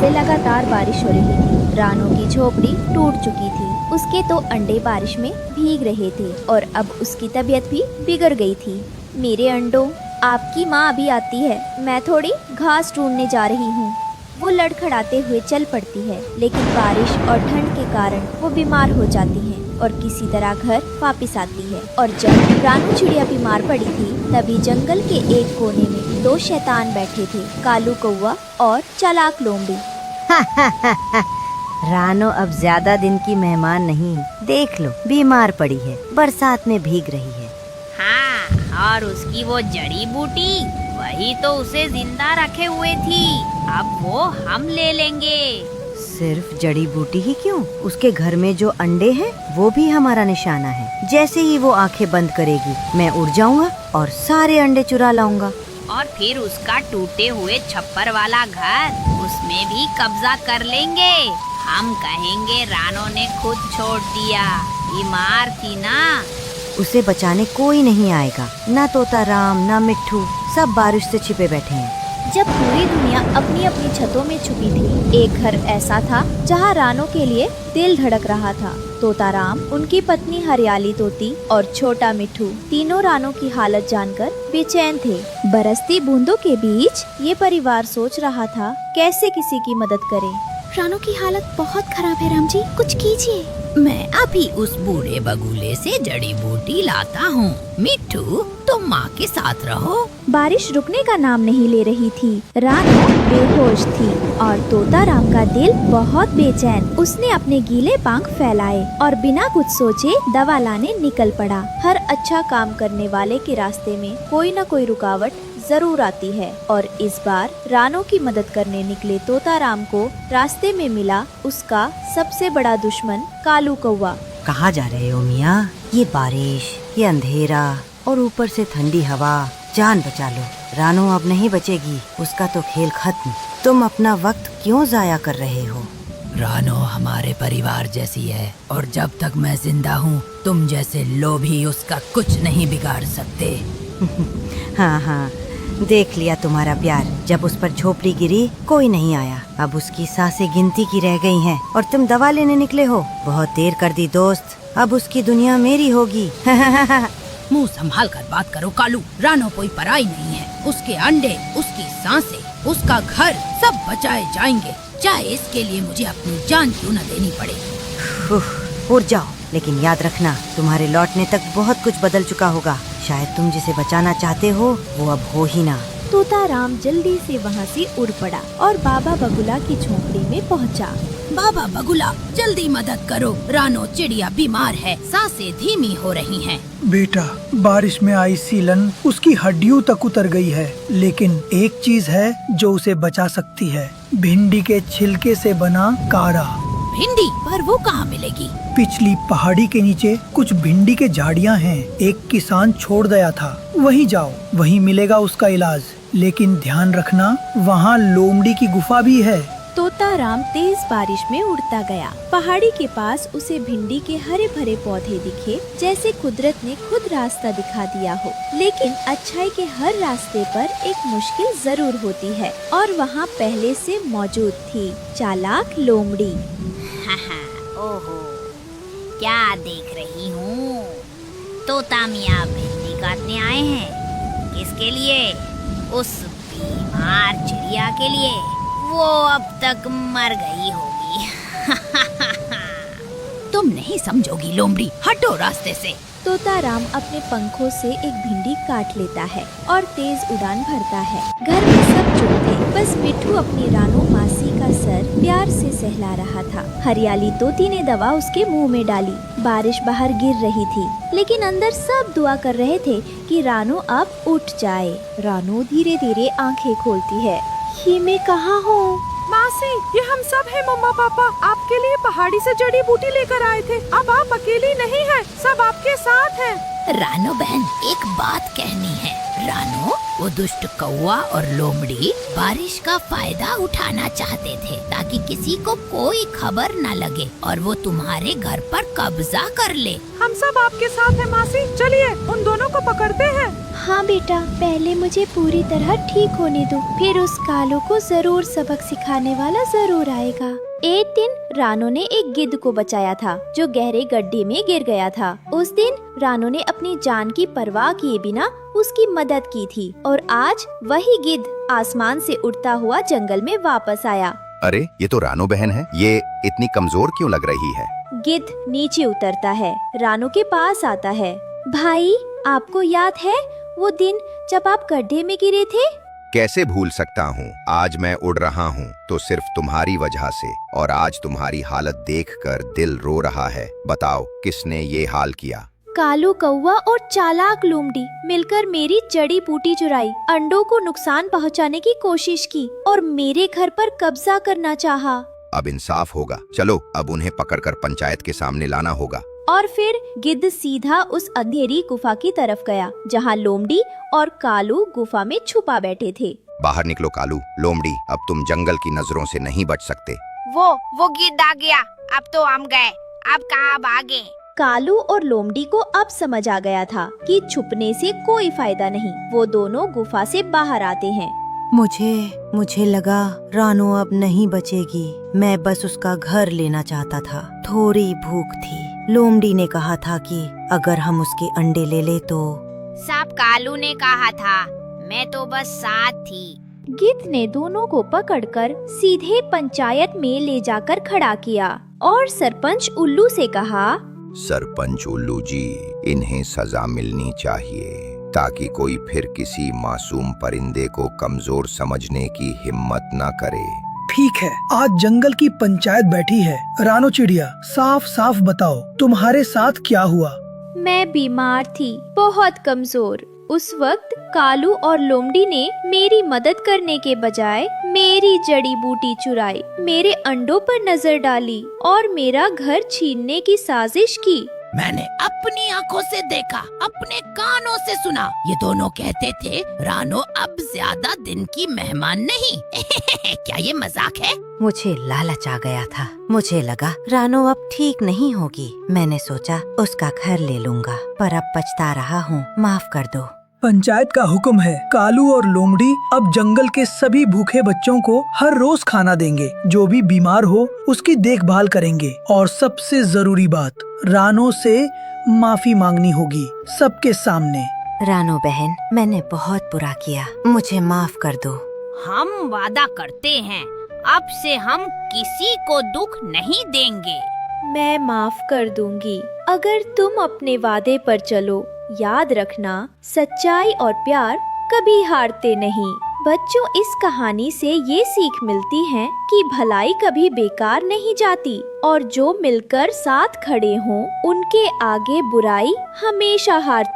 से लगातार बारिश हो रही थी। रानो की झोपड़ी टूट चुकी थी। उसके तो अंडे बारिश में भीग रहे थे और अब उसकी तबीयत भी बिगड़ गई थी। मेरे अंडों, आपकी माँ अभी आती है, मैं थोड़ी घास ढूंढने जा रही हूँ। वो लड़खड़ाते हुए चल पड़ती है, लेकिन बारिश और ठंड के कारण वो बीमार हो जाती है और किसी तरह घर वापस आती है। और जब रानू चिड़िया बीमार पड़ी थी, तभी जंगल के एक कोने में दो शैतान बैठे थे, कालू कौवा और चालाक लोमड़ी। रानो अब ज्यादा दिन की मेहमान नहीं, देख लो बीमार पड़ी है, बरसात में भीग रही है। हाँ, और उसकी वो जड़ी बूटी, वही तो उसे जिंदा रखे हुए थी। अब वो हम ले लेंगे। सिर्फ जड़ी बूटी ही क्यों, उसके घर में जो अंडे हैं वो भी हमारा निशाना है। जैसे ही वो आंखें बंद करेगी, मैं उड़ जाऊंगा और सारे अंडे चुरा लाऊंगा। और फिर उसका टूटे हुए छप्पर वाला घर, उसमें भी कब्जा कर लेंगे। हम कहेंगे रानो ने खुद छोड़ दिया, बीमार थी ना। उसे बचाने कोई नहीं आएगा, ना तोता राम ना मिट्ठू, सब बारिश से छिपे बैठे हैं। जब पूरी दुनिया अपनी अपनी छतों में छुपी थी, एक घर ऐसा था जहाँ रानो के लिए दिल धड़क रहा था। तोता राम, उनकी पत्नी हरियाली तोती और छोटा मिट्ठू तीनों रानो की हालत जानकर बेचैन थे। बरसती बूंदों के बीच ये परिवार सोच रहा था कैसे किसी की मदद करे। रानो की हालत बहुत खराब है, राम जी कुछ कीजिए। मैं अभी उस बूढ़े बगुले से जड़ी बूटी लाता हूँ। मिट्ठू, तुम माँ के साथ रहो। बारिश रुकने का नाम नहीं ले रही थी। रानो बेहोश थी और तोता राम का दिल बहुत बेचैन। उसने अपने गीले पंख फैलाए और बिना कुछ सोचे दवा लाने निकल पड़ा। हर अच्छा काम करने वाले के रास्ते में कोई न कोई रुकावट जरूर आती है, और इस बार रानो की मदद करने निकले तोता राम को रास्ते में मिला उसका सबसे बड़ा दुश्मन कालू कौवा। कहाँ जा रहे हो मियाँ? ये बारिश, ये अंधेरा और ऊपर से ठंडी हवा, जान बचा लो। रानो अब नहीं बचेगी, उसका तो खेल खत्म। तुम अपना वक्त क्यों जाया कर रहे हो? रानो हमारे परिवार जैसी है और जब तक मैं जिंदा हूँ, तुम जैसे लोभी उसका कुछ नहीं बिगाड़ सकते। हाँ हाँ, देख लिया तुम्हारा प्यार। जब उस पर झोपड़ी गिरी, कोई नहीं आया। अब उसकी सांसें गिनती की रह गई हैं और तुम दवा लेने निकले हो। बहुत देर कर दी दोस्त, अब उसकी दुनिया मेरी होगी। मुंह संभाल कर बात करो कालू। रानो कोई पराई नहीं है। उसके अंडे, उसकी सांसें, उसका घर सब बचाए जाएंगे, चाहे इसके लिए मुझे अपनी जान क्यों न देनी पड़े। उड़ जाओ, लेकिन याद रखना तुम्हारे लौटने तक बहुत कुछ बदल चुका होगा। शायद तुम जिसे बचाना चाहते हो वो अब हो ही ना। तोता राम जल्दी से वहाँ से उड़ पड़ा और बाबा बगुला की झोपड़ी में पहुँचा। बाबा बगुला, जल्दी मदद करो, रानो चिड़िया बीमार है, सांसें धीमी हो रही हैं। बेटा, बारिश में आई सीलन उसकी हड्डियों तक उतर गई है, लेकिन एक चीज है जो उसे बचा सकती है, भिंडी के छिलके से बना काढ़ा। भिंडी? पर वो कहाँ मिलेगी? पिछली पहाड़ी के नीचे कुछ भिंडी के झाड़ियाँ हैं, एक किसान छोड़ गया था, वहीं जाओ, वहीं मिलेगा उसका इलाज। लेकिन ध्यान रखना, वहाँ लोमड़ी की गुफा भी है। तोता राम तेज बारिश में उड़ता गया। पहाड़ी के पास उसे भिंडी के हरे भरे पौधे दिखे, जैसे कुदरत ने खुद रास्ता दिखा दिया हो। लेकिन अच्छाई के हर रास्ते पर एक मुश्किल जरूर होती है, और वहाँ पहले से मौजूद थी चालाक लोमड़ी। ओहो, क्या देख रही हूँ? तोता मियाँ भिंडी काटने आए हैं। किसके लिए? उस बीमार चिड़िया के लिए। वो अब तक मर गई होगी। तुम नहीं समझोगी लोमड़ी, हटो रास्ते से। तोता राम अपने पंखों से एक भिंडी काट लेता है और तेज उड़ान भरता है। घर में सब चुप थे, बस मिट्ठू अपनी रानो मासी का सर प्यार से सहला रहा था। हरियाली तोती ने दवा उसके मुंह में डाली। बारिश बाहर गिर रही थी, लेकिन अंदर सब दुआ कर रहे थे कि रानो अब उठ जाए। रानो धीरे धीरे आंखें खोलती है। ही मैं कहाँ हूँ? मासी, ये हम सब हैं। मम्मा पापा आपके लिए पहाड़ी से जड़ी बूटी लेकर आए थे। अब आप अकेली नहीं हैं, सब आपके साथ हैं। रानो बहन, एक बात कहनी है। रानो, वो दुष्ट कौवा और लोमड़ी बारिश का फायदा उठाना चाहते थे ताकि किसी को कोई खबर न लगे और वो तुम्हारे घर पर कब्जा कर ले। हम सब आपके साथ हैं मासी, चलिए उन दोनों को पकड़ते हैं। हाँ बेटा, पहले मुझे पूरी तरह ठीक होने दो, फिर उस कालू को जरूर सबक सिखाने वाला जरूर आएगा। एक दिन रानो ने एक गिद्ध को बचाया था जो गहरे गड्ढे में गिर गया था। उस दिन रानो ने अपनी जान की परवाह किए बिना उसकी मदद की थी और आज वही गिद्ध आसमान से उड़ता हुआ जंगल में वापस आया। अरे ये तो रानो बहन है, ये इतनी कमजोर क्यों लग रही है? गिद्ध नीचे उतरता है, रानो के पास आता है। भाई, आपको याद है वो दिन जब आप गड्ढे में गिरे थे? कैसे भूल सकता हूँ। आज मैं उड़ रहा हूँ तो सिर्फ तुम्हारी वजह से, और आज तुम्हारी हालत देखकर दिल रो रहा है। बताओ किसने ये हाल किया? कालू कौवा और चालाक लोमड़ी मिलकर मेरी जड़ी बूटी चुराई, अंडों को नुकसान पहुंचाने की कोशिश की और मेरे घर पर कब्जा करना चाहा। अब इंसाफ होगा। चलो अब उन्हें पकड़कर पंचायत के सामने लाना होगा। और फिर गिद्ध सीधा उस अंधेरी गुफा की तरफ गया जहाँ लोमड़ी और कालू गुफा में छुपा बैठे थे। बाहर निकलो कालू, लोमड़ी, अब तुम जंगल की नजरों से नहीं बच सकते। वो गिद्ध आ गया। अब तो हम गए, अब कहाँ भागे? कालू और लोमड़ी को अब समझ आ गया था कि छुपने से कोई फायदा नहीं। वो दोनों गुफा से बाहर आते हैं। मुझे लगा रानो अब नहीं बचेगी। मैं बस उसका घर लेना चाहता था, थोड़ी भूख थी। लोमड़ी ने कहा था कि अगर हम उसके अंडे ले ले तो। सब कालू ने कहा था, मैं तो बस साथ थी। गिद्ध ने दोनों को पकड़कर सीधे पंचायत में ले जाकर खड़ा किया और सरपंच उल्लू से कहा, सरपंच उल्लू जी, इन्हें सजा मिलनी चाहिए ताकि कोई फिर किसी मासूम परिंदे को कमजोर समझने की हिम्मत न करे। ठीक है, आज जंगल की पंचायत बैठी है। रानो चिड़िया, साफ साफ बताओ तुम्हारे साथ क्या हुआ? मैं बीमार थी, बहुत कमजोर। उस वक्त कालू और लोमड़ी ने मेरी मदद करने के बजाय मेरी जड़ी बूटी चुराई, मेरे अंडों पर नजर डाली और मेरा घर छीनने की साजिश की। मैंने अपनी आंखों से देखा, अपने कानों से सुना। ये दोनों कहते थे रानो अब ज्यादा दिन की मेहमान नहीं। क्या ये मजाक है? मुझे लालच आ गया था। मुझे लगा रानो अब ठीक नहीं होगी। मैंने सोचा उसका घर ले लूंगा, पर अब पछता रहा हूँ। माफ कर दो। पंचायत का हुक्म है, कालू और लोमड़ी अब जंगल के सभी भूखे बच्चों को हर रोज खाना देंगे। जो भी बीमार हो उसकी देखभाल करेंगे। और सबसे जरूरी बात, रानो से माफी मांगनी होगी सबके सामने। रानो बहन, मैंने बहुत बुरा किया, मुझे माफ कर दो। हम वादा करते हैं, अब से हम किसी को दुख नहीं देंगे। मैं माफ कर दूंगी अगर तुम अपने वादे पर चलो। याद रखना, सच्चाई और प्यार कभी हारते नहीं। बच्चों, इस कहानी से ये सीख मिलती है कि भलाई कभी बेकार नहीं जाती और जो मिलकर साथ खड़े हों उनके आगे बुराई हमेशा हार